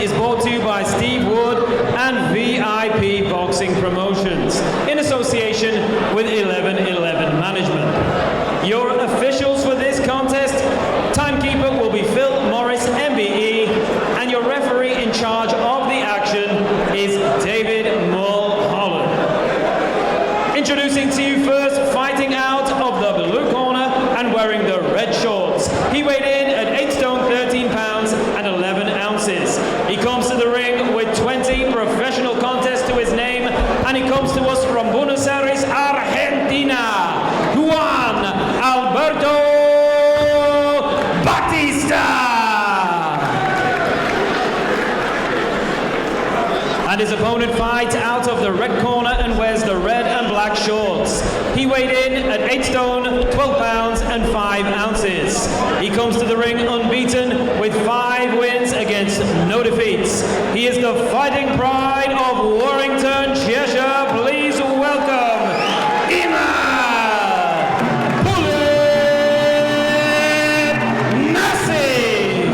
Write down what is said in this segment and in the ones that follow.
is brought to you by Steve Wood and VIP Boxing Promotions in association with 1111 Management. Your officials for this contest, timekeeper will be Phil Morris, MBE, and your referee in charge of the action is David Mulholland. Introducing to you first, fighting out of the blue corner and wearing the red shorts. He weighed in at 8 stone 13 pounds and 11 ounces. He comes to the ring with 20 professional contests to his name, and he comes to us from Buenos Aires, Argentina. Juan Alberto Batista! And his opponent fights out of the red corner and wears the red and black shorts. He weighed in at 8 stone, 12 pounds and 5 ounces. He comes to the ring unbeaten with 5 wins against no defeats. He is the fighting pride of Warrington, Cheshire. Please welcome Imad Naseeb.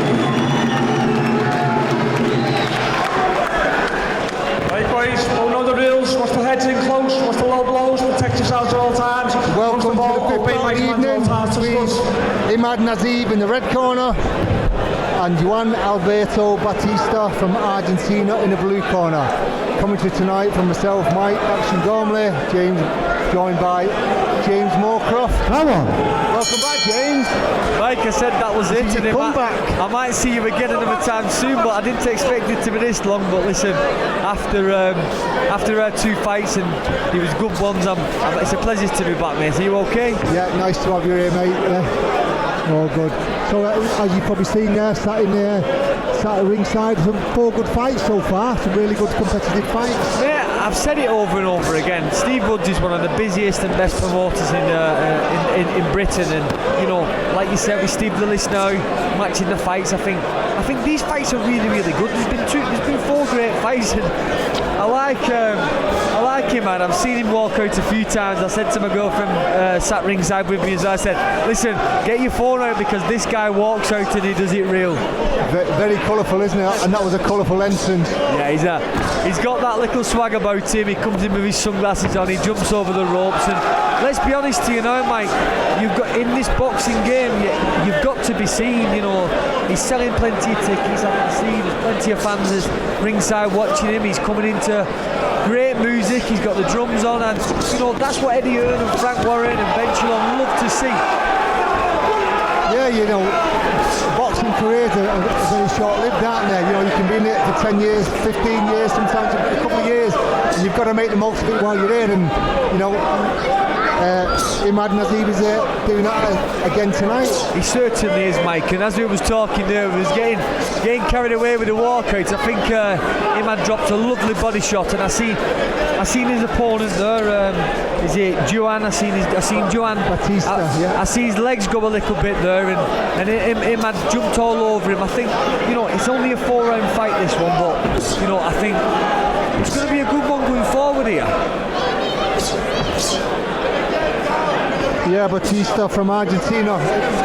Right boys, all know the rules. Watch the heads in close, watch the low blows, protect yourselves at all times. Welcome to the fifth round evening between Imad Naseeb in the red corner and Juan Alberto Batista from Argentina in the blue corner. Coming to tonight from myself, Mike Action Gormley, James, joined by James Moorcroft. Come on. Welcome back, James. Like I said, that was it. And I might see you again another time soon, but I didn't expect it to be this long. But listen, after our 2 fights, and it was good ones, it's a pleasure to be back, mate. Are you okay? Yeah, nice to have you here, mate. All good. So as you've probably seen there, sat at ringside, some 4 good fights so far, some really good competitive fights. Yeah, I've said it over and over again. Steve Woods is one of the busiest and best promoters in Britain, and you know, like you said with Steve Lillis now, matching the fights. I think these fights are really, really good. There's been 4 great fights, and I like him, man. I've seen him walk out a few times. I said to my girlfriend, sat ringside with me, as I said, listen, get your phone out because this guy walks out and he does it real. Very colourful, isn't it? And that was a colourful entrance. Yeah, he's got that little swag about him. He comes in with his sunglasses on, he jumps over the ropes, and let's be honest to you now, Mike, you've got in this boxing game, you've got to be seen. You know, he's selling plenty of tickets, I can see there's plenty of fans ringside watching him. He's coming into great music, he's got the drums on, and you know, that's what Eddie Hearn and Frank Warren and Ben Chilon love to see. Yeah, you know, boxing careers are very short-lived, aren't they? You know, you can be in it for 10 years, 15 years, sometimes a couple of years, and you've got to make the most of it while you're here. And you know, Imad Naseeb is doing that again tonight. He certainly is, Mike. And as we was talking there, we was getting carried away with the walkout. I think Imad dropped a lovely body shot, and I seen his opponent there. Is it Juan? I seen Juan Batista. I see his legs go a little bit there, and Imad jumped all over him. I think, you know, it's only a 4-round fight, this one, but you know, I think it's going to be a good one going forward here. Yeah, Batista from Argentina.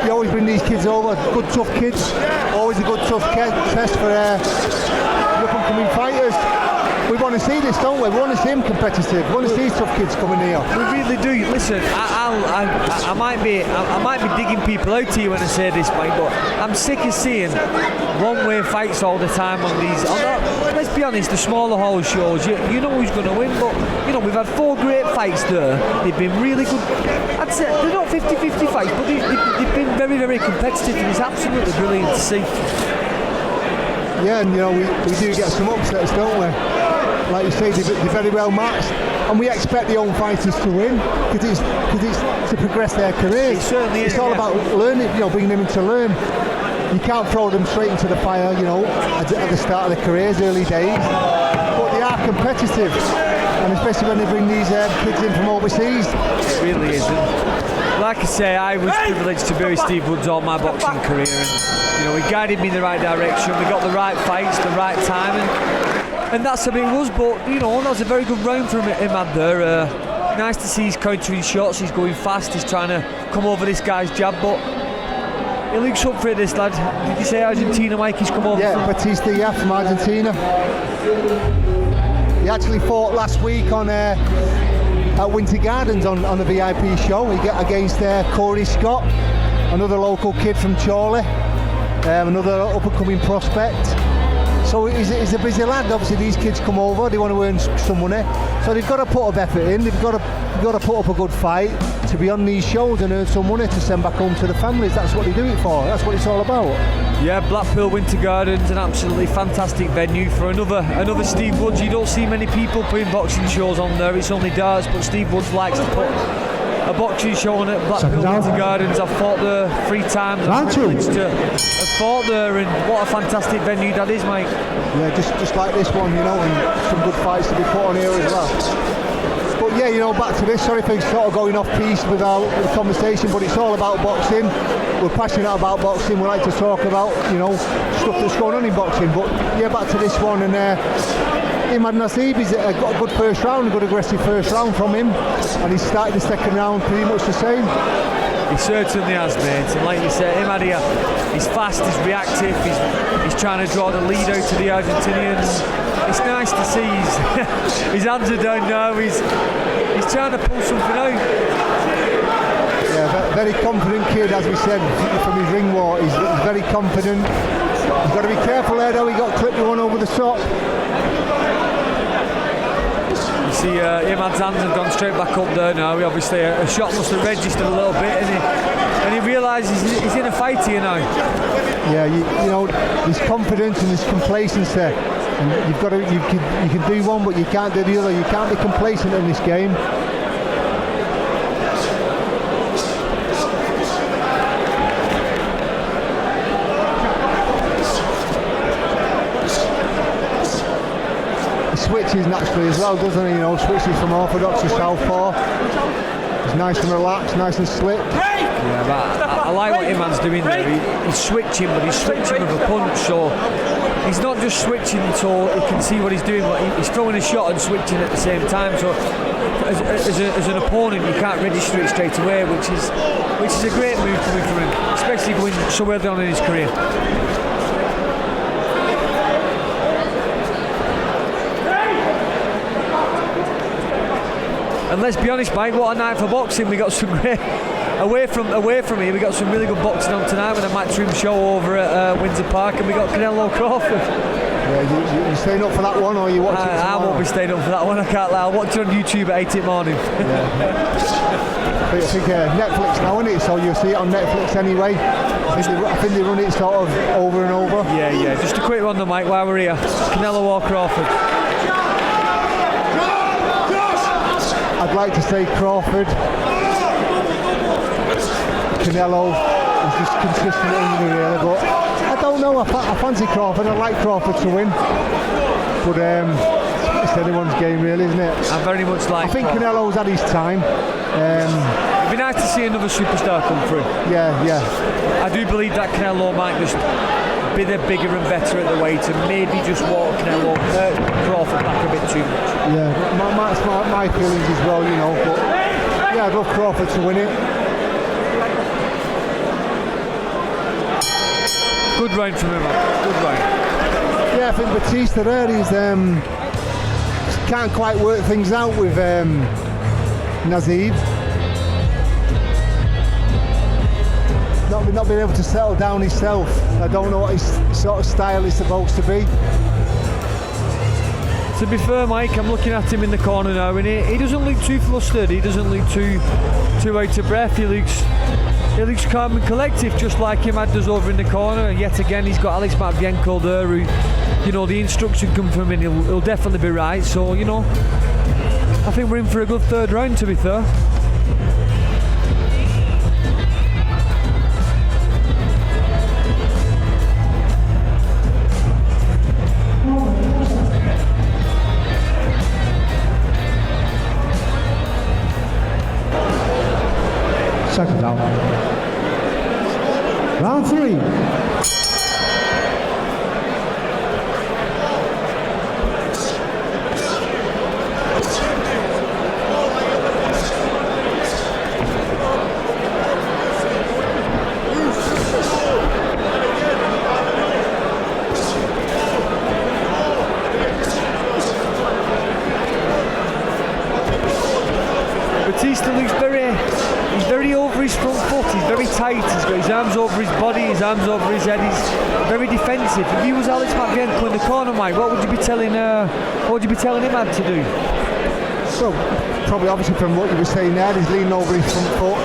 You always bring these kids over, good tough kids. Always a good tough test for up-and-coming fighters. We want to see this, don't we? We want to see them competitive. We want to see tough kids coming here. We really do. Listen, I might be digging people out to you when I say this, Mike, but I'm sick of seeing one-way fights all the time on these. Let's be honest, the smaller hall shows, you know who's going to win, but you know, we've had 4 great fights there. They've been really good. I'd say they're not 50-50 fights, but they've been very, very competitive, and it's absolutely brilliant to see. Yeah, and you know, we do get some upsets, don't we? Like you say, they're very well matched, and we expect the own fighters to win because it's to progress their careers. It certainly is. It's all about learning, you know, bringing them in to learn. You can't throw them straight into the fire, you know, at the start of their careers, early days. But they are competitive, and especially when they bring these kids in from overseas. It really isn't. Like I say, I was privileged to be with Steve Woods all my boxing career, and you know, he guided me in the right direction. We got the right fights, the right timing. And that's a bit was, but you know, that was a very good round for Imad there. Nice to see he's countering shots, he's going fast, he's trying to come over this guy's jab, but He looks up for this lad. Did you say Argentina, Mike? He's come over. Yeah, Batista, yeah, from Argentina. He actually fought last week on at Winter Gardens on the VIP show. He got against Corey Scott, another local kid from Chorley, another up-and-coming prospect. So he's a busy lad. Obviously, these kids come over, they want to earn some money, so they've got to put a effort in. They've got to put up a good fight to be on these shows and earn some money to send back home to the families. That's what they do it for. That's what it's all about. Yeah, Blackpool Winter Gardens, an absolutely fantastic venue for another Steve Woods. You don't see many people putting boxing shows on there. It's only darts, but Steve Woods likes to put a boxing show on at Blackpool Winter Gardens. I've fought there 3 times. I'm privileged to have fought there, and what a fantastic venue that is, Mike. Yeah, just like this one, you know, and some good fights to be put on here as well. But yeah, you know, back to this, sorry for sort of going off piece with the conversation, but it's all about boxing. We're passionate about boxing, we like to talk about, you know, stuff that's going on in boxing. But yeah, back to this one, and Imad Naseeb, he's got a good first round, a good aggressive first round from him, and he's started the second round pretty much the same. He certainly has, mate, and like you said, Imad here, he's fast, he's reactive, he's trying to draw the lead out to the Argentinians. It's nice to see his hands are down now, he's trying to pull something out. Yeah, very confident kid, as we said, from his ring walk. He's very confident. He's got to be careful there though, he got clipped one over the top. You see Imad's hands have gone straight back up there now. Obviously a shot must have registered a little bit, and he realises he's in a fight here now. Yeah, you know, his confidence and his complacency. And you've got to, you can do one, but you can't do the other. You can't be complacent in this game. He switches naturally as well, doesn't he? You know, switches from orthodox to southpaw. He's nice and relaxed, nice and slick. Yeah, but I like what Imad's doing there. He's switching, but he's switching with a punch, so he's not just switching so he can see what he's doing, but he's throwing a shot and switching at the same time. So as an opponent, you can't register it straight away, which is a great move coming from him, especially going so early on in his career. And let's be honest, Mike, what a night for boxing. We got some great away from here. We got some really good boxing on tonight with a matchroom show over at Windsor Park, and we got Canelo Crawford. Yeah, you staying up for that one, or you watching it tomorrow? I won't be staying up for that one. I can't lie. I'll watch it on YouTube at 8 in the morning. Yeah. I think Netflix now, isn't it? So you'll see it on Netflix anyway. I think they run it sort of over and over. Yeah. Just a quick one, though, Mike, while we're here. Canelo or Crawford? I'd like to say Crawford. Canelo is just consistent only really, but I don't know. I fancy Crawford. I like Crawford to win, but it's anyone's game, really, isn't it? I very much like. I think Canelo's had his time. It'd be nice to see another superstar come through. Yeah. I do believe that Canelo might just be the bigger and better at the weight, and maybe just walk Crawford back a bit too much. Yeah, that's my feelings as well, you know. But yeah, I'd love Crawford to win it. Good round from him, man. Good round. Yeah, I think Batista there, he's can't quite work things out with Naseeb. Not being able to settle down himself. I don't know what his sort of style is supposed to be. To be fair, Mike, I'm looking at him in the corner now, and he doesn't look too flustered. He doesn't look too out of breath. He looks calm and collective, just like Imad does over in the corner. And yet again, he's got Alex Matvienko there, who, you know, the instruction come from him, and he'll definitely be right. So, you know, I think we're in for a good third round, to be fair. Second down. Round 3. tight, he's got his arms over his body, his arms over his head, he's very defensive. If he was Alex Matvienko in the corner, Mike, what would you be telling Imad to do? So, probably obviously from what you were saying there, he's leaning over his front foot,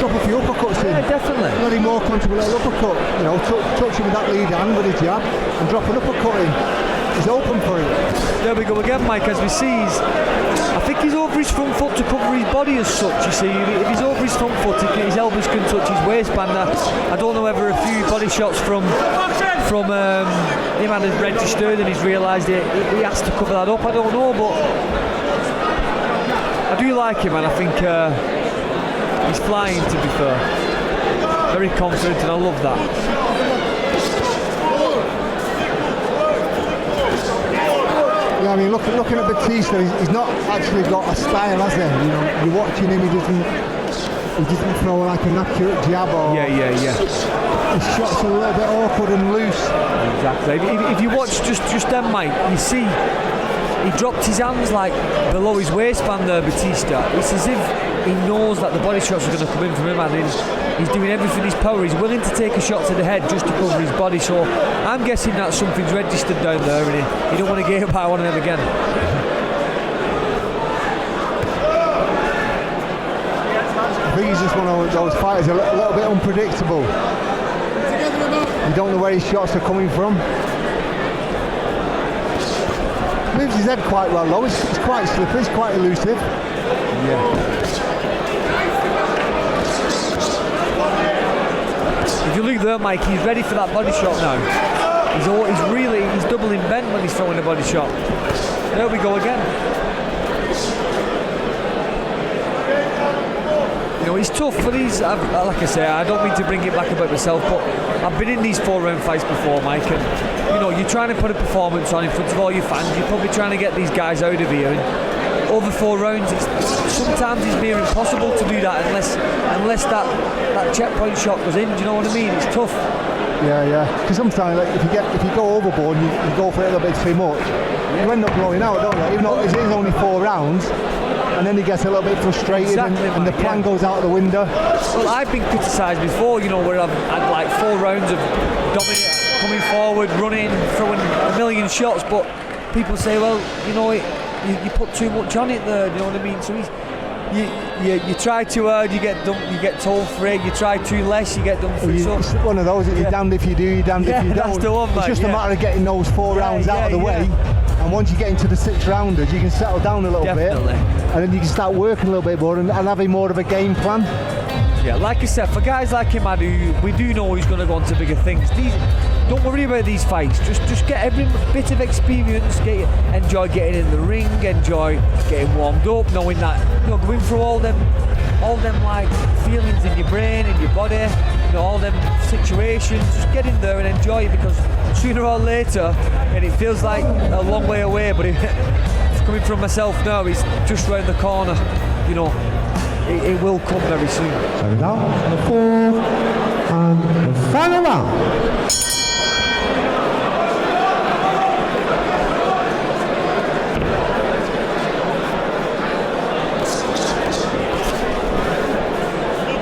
drop a few uppercuts in. Yeah, definitely. Bloody more comfortable at uppercut, you know, touch him with that lead hand with his jab and drop an uppercut in. He's open for it. There we go again, Mike, as we see, I think he's over his front foot to cover his body as such, you see. If he's over his front foot, his elbows can touch his waistband. I don't know whether a few body shots from Imad has registered and he's realised he has to cover that up, I don't know, but I do like him and I think he's flying, to be fair. Very confident and I love that. Yeah, I mean, looking at Batista, he's not actually got a style, has he? You know, you're watching him, he doesn't throw like an accurate jab or... Yeah. His shots are a little bit awkward and loose. Exactly. If you watch just then, Mike, you see he dropped his hands like below his waistband there, Batista. It's as if he knows that the body shots are going to come in from him and he's doing everything in his power. He's willing to take a shot to the head just to cover his body, so I'm guessing that something's registered down there and he don't want to get hit by one of them again. I think he's just one of those fighters, a little bit unpredictable. You don't know where his shots are coming from. Moves his head quite well though, it's quite slippery, it's quite elusive. Yeah. If you look there, Mike, he's ready for that body shot now. He's doubling bent when he's throwing a body shot. There we go again. You know, it's tough for these, like I say, I don't mean to bring it back about myself, but I've been in these 4-round fights before, Mike, and you know, you're trying to put a performance on in front of all your fans, you're probably trying to get these guys out of here, and over 4 rounds, sometimes it's near impossible to do that unless that checkpoint shot goes in, do you know what I mean? It's tough. Yeah, because sometimes like, if you go overboard and you go for it a little bit too much, you end up blowing out, don't you? Even though it is only 4 rounds, and then he gets a little bit frustrated, exactly, and the plan goes out the window. Well, I've been criticised before, you know, where I've had like 4 rounds of dominating, coming forward, running, throwing a million shots, but people say, well, you know, you put too much on it there, you know what I mean? So you try too hard, you get told for it. You try too less, you get done for it. It's one of those that you're damned if you do, you're damned if you don't. That's the one, mate, it's just a matter of getting those 4 rounds out of the way. And once you get into the 6 rounders, you can settle down a little bit, and then you can start working a little bit more and having more of a game plan. Yeah, like I said, for guys like Imad, who we do know he's going to go on to bigger things, don't worry about these fights. Just get every bit of experience, enjoy getting in the ring, enjoy getting warmed up, knowing that, you know, going through all them like feelings in your brain, in your body, you know, all them situations. Just get in there and enjoy it, because sooner or later, and it feels like a long way away, but it's coming from myself now, it's just round the corner, you know. It will come very soon. So now, the 4th and the final round.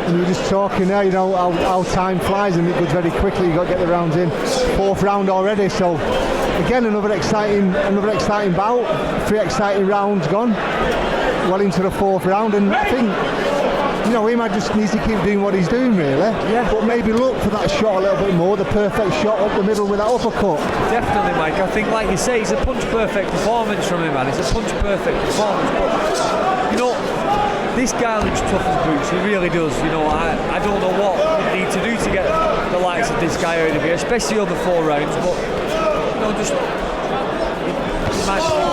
And you're just talking there, you know, how time flies and it goes very quickly. You've got to get the rounds in. 4th round already, so again another exciting bout. 3 exciting rounds gone. Well into the 4th round, and I think, you know, Imad just needs to keep doing what he's doing, really. Yeah. But maybe look for that shot a little bit more, the perfect shot up the middle with that uppercut. Definitely, Mike. I think, like you say, it's a punch-perfect performance from him, man. It's a punch-perfect performance. But, you know, this guy looks tough as boots. He really does. You know, I don't know what we need to do to get the likes of this guy out of here, especially over 4 rounds. But, you know, just imagine.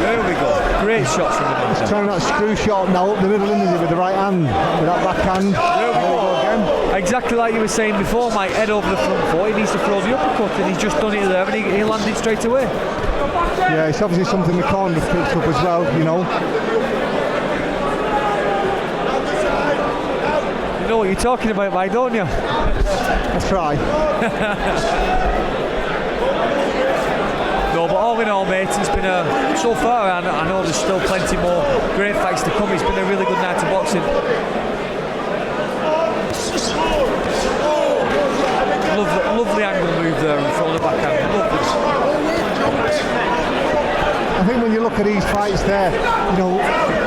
There we go. Great shots from the man. He's trying that screw shot now up the middle, isn't he, with the right hand, with that backhand. There we go again. Exactly like you were saying before, Mike. Head over the front foot. He needs to throw the uppercut, and he's just done it there, and he landed straight away. Yeah, it's obviously something the corner has picked up as well, you know. You know what you're talking about, Mike, don't you? That's right. No, but all in all, mate, it's been so far, and I know there's still plenty more great fights to come. It's been a really good night of boxing. Lovely angle move there and throw the backhand. I think when you look at these fights there, you know,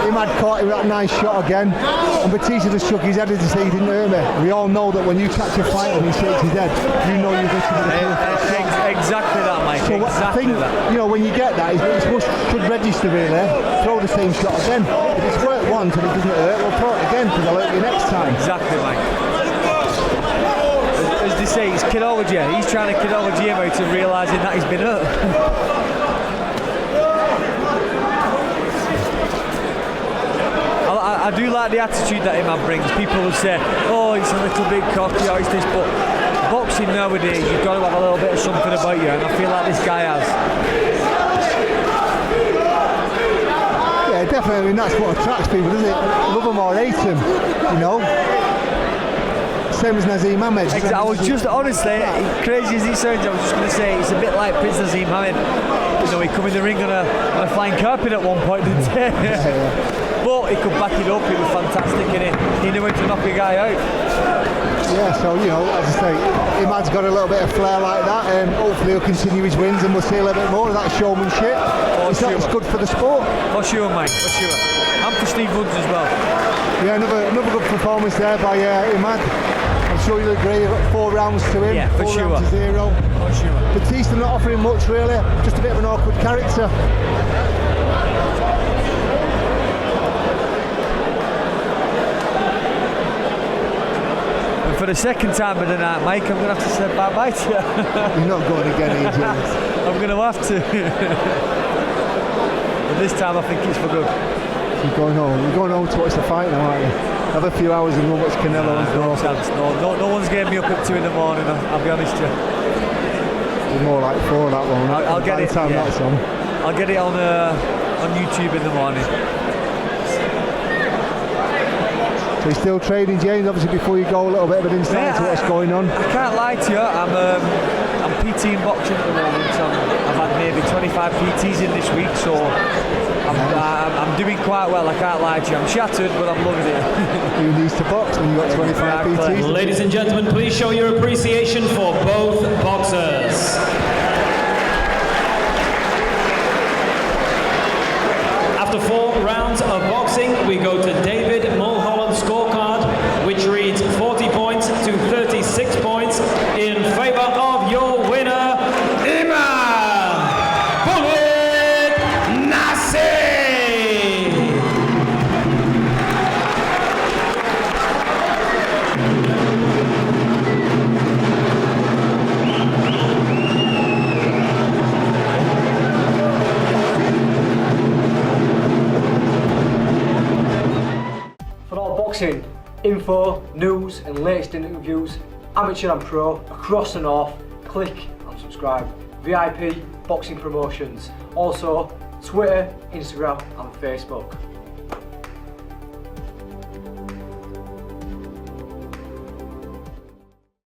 Imad caught him with that nice shot again, and Batista just shook his head as he said, he didn't hurt me. We all know that when you catch a fight and he shakes his head, you know you're going to be the Exactly that, Mike. So exactly I think, that. you know, when you get that, it's supposed should register really. Throw the same shot again. If it's worked once and it doesn't hurt, we'll throw it again because I'll hurt you next time. Exactly, Mike. As they say, it's kidology. He's trying to kidology him out of realising that he's been hurt. I do like the attitude that Imad brings. People will say, oh, he's a little bit cocky or it's this, but boxing nowadays, you've got to have a little bit of something about you, and I feel like this guy has. Yeah, definitely, and that's what attracts people, isn't it? Love him or hate him, you know? Same as Naseeb Ahmed. Exactly. I was just, honestly, crazy as it sounds, I was just going to say, it's a bit like Prince Naseeb Ahmed. You know, he come in the ring on a flying carpet at one point, didn't he? Yeah. But he could back it up, it was fantastic, and he knew how to knock a guy out. Yeah, so, you know, as I say, Imad's got a little bit of flair like that, and hopefully he'll continue his wins and we'll see a little bit more of that showmanship. It's good for the sport. For sure, mate, for sure. And for Steve Woods as well. Yeah, another good performance there by Imad. I'm sure you'll agree, 4 rounds to him, yeah, for 4 sure. rounds to 0. For sure. Batista not offering much really, just a bit of an awkward character. For the second time of the night, Mike, I'm going to have to say bye-bye to you. You're not going again, are you, James? I'm going to have to. But this time I think it's for good. You're going home. You're going home to watch the fight now, aren't you? Have a few hours and go watch Canelo and no chance. No one's getting me up at 2 in the morning, I'll be honest with you. It's more like 4 that one. I'll get it. By the time that's on. I'll get it on YouTube in the morning. So you're still training, James? Obviously, before you go, a little bit of an insight to what's going on. I can't lie to you. I'm PT in boxing at the moment. I've had maybe 25 PTs in this week, so I'm doing quite well. I can't lie to you. I'm shattered, but I'm loving it. Who needs to box when you've got 25 PTs? Ladies and gentlemen, please show your appreciation for both boxers. After 4 rounds of boxing, we go to David Mulholland's scorecard, which reads 40 points to 36 points in favour of your winner, Imad Bullet Naseeb. For all boxing info, news and latest interviews, amateur and pro, across the north, click and subscribe. VIP Boxing Promotions. Also Twitter, Instagram and Facebook.